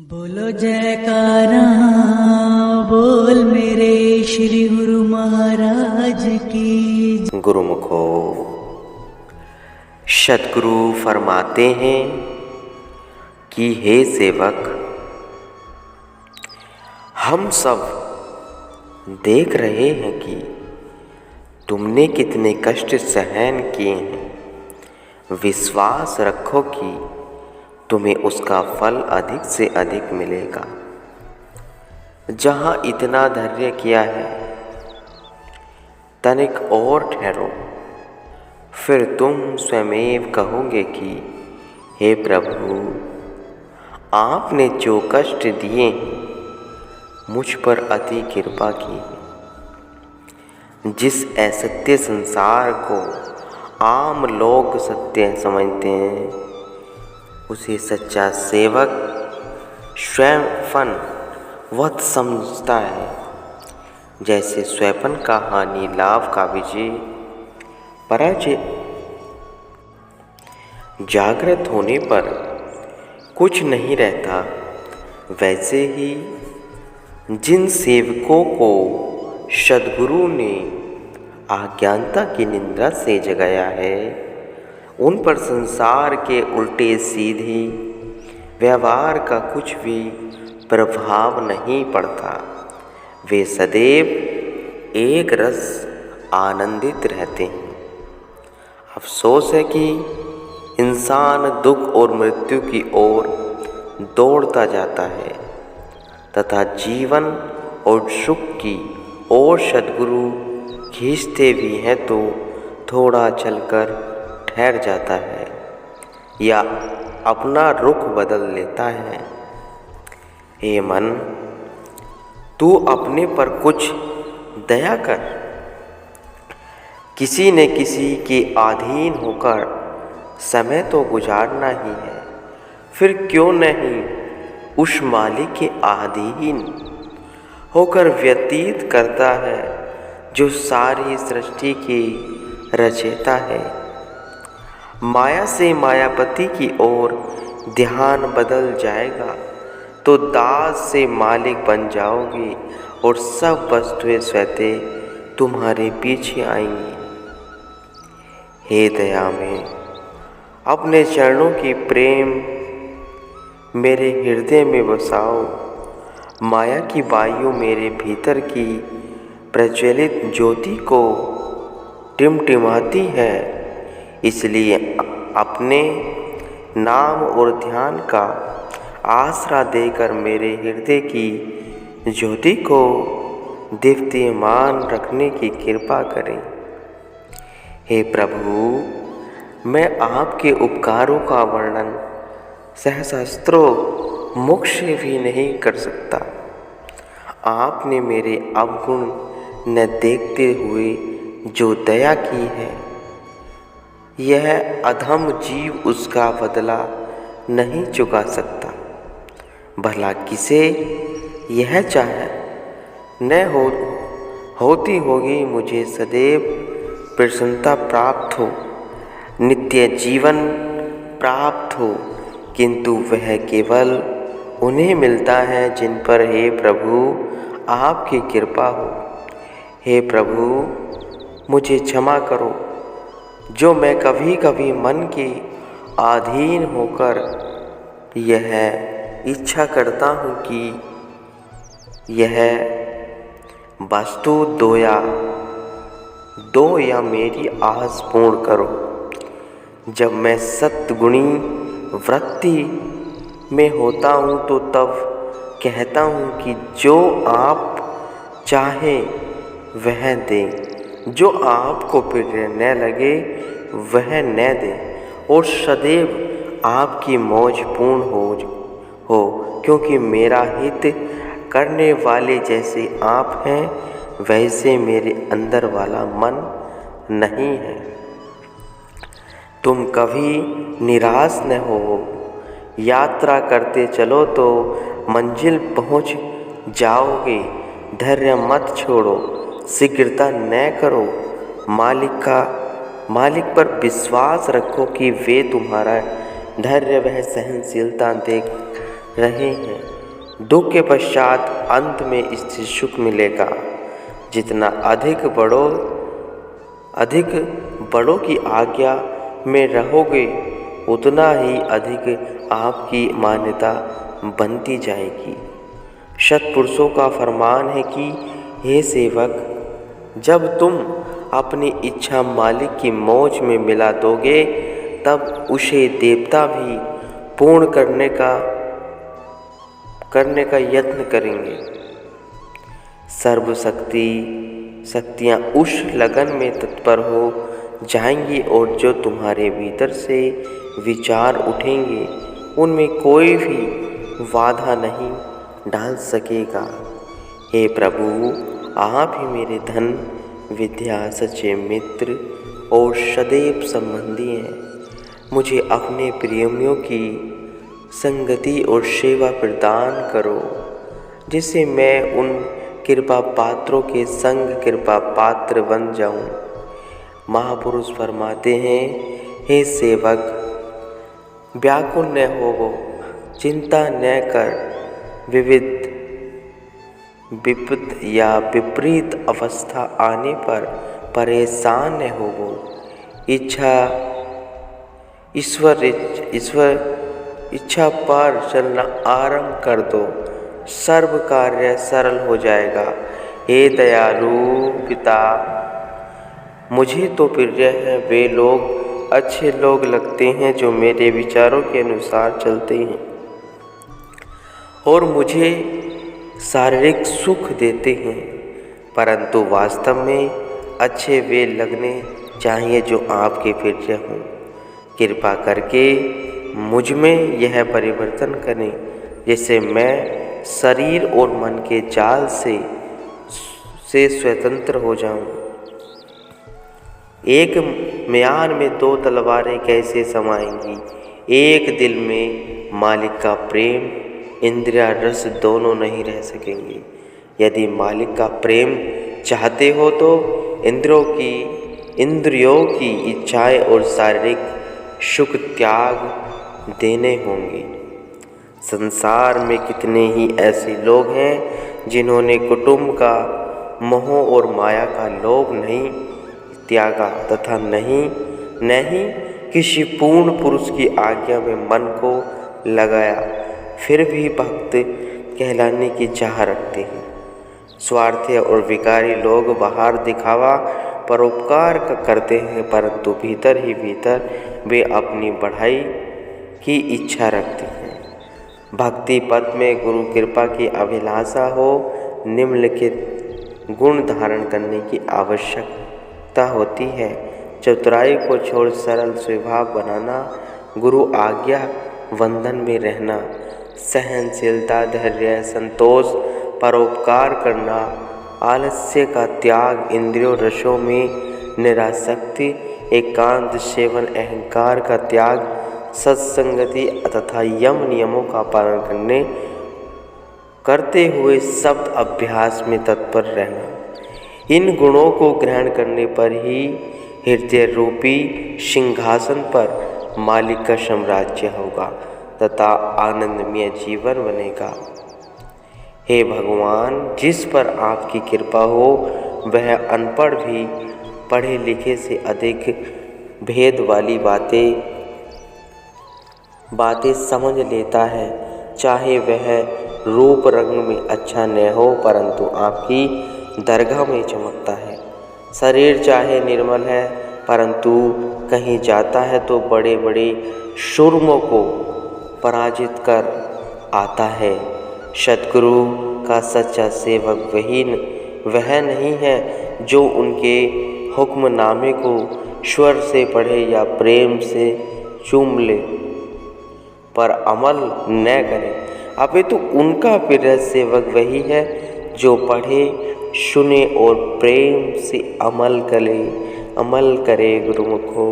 बोलो जयकारा बोल मेरे श्री गुरु महाराज की। गुरुमुखो सद्गुरु फरमाते हैं कि हे सेवक, हम सब देख रहे हैं कि तुमने कितने कष्ट सहन किए हैं। विश्वास रखो कि तुम्हें उसका फल अधिक से अधिक मिलेगा। जहाँ इतना धैर्य किया है, तनिक और ठहरो, फिर तुम स्वयमेव कहोगे कि हे प्रभु, आपने जो कष्ट दिए मुझ पर अति कृपा की है। जिस असत्य संसार को आम लोग सत्य समझते हैं, उसे सच्चा सेवक स्वयं वत समझता है। जैसे स्वयं का हानि लाभ का विजय पराजय जागृत होने पर कुछ नहीं रहता, वैसे ही जिन सेवकों को सद्गुरु ने अज्ञानता की निंदा से जगाया है, उन पर संसार के उल्टे सीधे व्यवहार का कुछ भी प्रभाव नहीं पड़ता। वे सदैव एक रस आनंदित रहते हैं। अफसोस है कि इंसान दुख और मृत्यु की ओर दौड़ता जाता है तथा जीवन और सुख की ओर सद्गुरु खींचते भी हैं तो थोड़ा चलकर ठहर जाता है या अपना रुख बदल लेता है। हे मन, तू अपने पर कुछ दया कर। किसी न किसी के अधीन होकर समय तो गुजारना ही है, फिर क्यों नहीं उस मालिक के अधीन होकर व्यतीत करता है जो सारी सृष्टि की रचयिता है। माया से मायापति की ओर ध्यान बदल जाएगा तो दास से मालिक बन जाओगे और सब वस्तुएं स्वतः तुम्हारे पीछे आएंगी। हे दया में अपने चरणों की प्रेम मेरे हृदय में बसाओ। माया की वायु मेरे भीतर की प्रज्वलित ज्योति को टिमटिमाती है, इसलिए अपने नाम और ध्यान का आसरा देकर मेरे हृदय की ज्योति को दीप्तिमान रखने की कृपा करें। हे प्रभु, मैं आपके उपकारों का वर्णन सहस्त्रों मुख से भी नहीं कर सकता। आपने मेरे अवगुण न देखते हुए जो दया की है, यह अधम जीव उसका बदला नहीं चुका सकता। भला किसे यह चाहे न होती होगी मुझे सदैव प्रसन्नता प्राप्त हो, नित्य जीवन प्राप्त हो, किंतु वह केवल उन्हें मिलता है जिन पर हे प्रभु आपकी कृपा हो। हे प्रभु, मुझे क्षमा करो जो मैं कभी कभी मन के अधीन होकर यह इच्छा करता हूँ कि यह वस्तु दो या मेरी आस पूर्ण करो। जब मैं सत्गुणी वृत्ति में होता हूँ तो तब कहता हूँ कि जो आप चाहे वह दें, जो आपको प्रिय न लगे वह न दे, और सदैव आपकी मौज पूर्ण हो, क्योंकि मेरा हित करने वाले जैसे आप हैं, वैसे मेरे अंदर वाला मन नहीं है। तुम कभी निराश न हो। यात्रा करते चलो तो मंजिल पहुंच जाओगे। धैर्य मत छोड़ो, शीघ्रता न करो। मालिक पर विश्वास रखो कि वे तुम्हारा धैर्य वह सहनशीलता देख रहे हैं। दुख के पश्चात अंत में इससे सुख मिलेगा। जितना अधिक बड़ों की आज्ञा में रहोगे उतना ही अधिक आपकी मान्यता बनती जाएगी। सत्पुरुषों का फरमान है कि हे सेवक, जब तुम अपनी इच्छा मालिक की मौज में मिला दोगे तब उसे देवता भी पूर्ण करने का यत्न करेंगे। शक्तियाँ उस लगन में तत्पर हो जाएंगी और जो तुम्हारे भीतर से विचार उठेंगे उनमें कोई भी बाधा नहीं डाल सकेगा। हे प्रभु, आप ही मेरे धन, विद्या, सच्चे मित्र और सदैव संबंधी हैं। मुझे अपने प्रेमियों की संगति और सेवा प्रदान करो, जिससे मैं उन कृपा पात्रों के संग कृपा पात्र बन जाऊं। महापुरुष फरमाते हैं, हे सेवक, व्याकुल न होवो, चिंता न कर, विपद या विपरीत अवस्था आने पर परेशान न होवो। इच्छा पर चलना आरंभ कर दो, सर्व कार्य सरल हो जाएगा। हे दयालु पिता, मुझे तो प्रिय है वे लोग अच्छे लोग लगते हैं जो मेरे विचारों के अनुसार चलते हैं और मुझे शारीरिक सुख देते हैं, परंतु वास्तव में अच्छे वे लगने चाहिए जो आपके प्रिय हों। कृपा करके मुझ में यह परिवर्तन करें जिससे मैं शरीर और मन के जाल से स्वतंत्र हो जाऊं। एक म्यान में दो तलवारें कैसे समाएंगी? एक दिल में मालिक का प्रेम, इंद्रिया रस दोनों नहीं रह सकेंगे। यदि मालिक का प्रेम चाहते हो तो इंद्रियों की इच्छाएं और शारीरिक सुख त्याग देने होंगे। संसार में कितने ही ऐसे लोग हैं जिन्होंने कुटुंब का मोह और माया का लोभ नहीं त्यागा तथा नहीं किसी पूर्ण पुरुष की आज्ञा में मन को लगाया, फिर भी भक्त कहलाने की चाह रखते हैं। स्वार्थी और विकारी लोग बाहर दिखावा परोपकार करते हैं, परंतु भीतर ही भीतर वे अपनी बढ़ाई की इच्छा रखते हैं। भक्ति पथ में गुरु कृपा की अभिलाषा हो, निम्नलिखित गुण धारण करने की आवश्यकता होती है। चतुराई को छोड़ सरल स्वभाव बनाना, गुरु आज्ञा बंधन में रहना, सहनशीलता, धैर्य, संतोष, परोपकार करना, आलस्य का त्याग, इंद्रियों रसों में निरासक्ति, एकांत सेवन, अहंकार का त्याग, सत्संगति तथा यम नियमों का पालन करते हुए शब्द अभ्यास में तत्पर रहना। इन गुणों को ग्रहण करने पर ही हृदय रूपी सिंहासन पर मालिक का साम्राज्य होगा तथा आनंदमय जीवन बनेगा। हे भगवान, जिस पर आपकी कृपा हो वह अनपढ़ भी पढ़े लिखे से अधिक भेद वाली बातें समझ लेता है। चाहे वह रूप रंग में अच्छा न हो, परंतु आपकी दरगाह में चमकता है। शरीर चाहे निर्मल है, परंतु कहीं जाता है तो बड़े बड़े शुर्मों को पराजित कर आता है। सद्गुरु का सच्चा सेवक वह नहीं है जो उनके हुक्मनामे को स्वर से पढ़े या प्रेम से चूम ले पर अमल न करे, अपितु उनका प्रिय सेवक वही है जो पढ़े, सुने और प्रेम से अमल करे गुरुमुखो।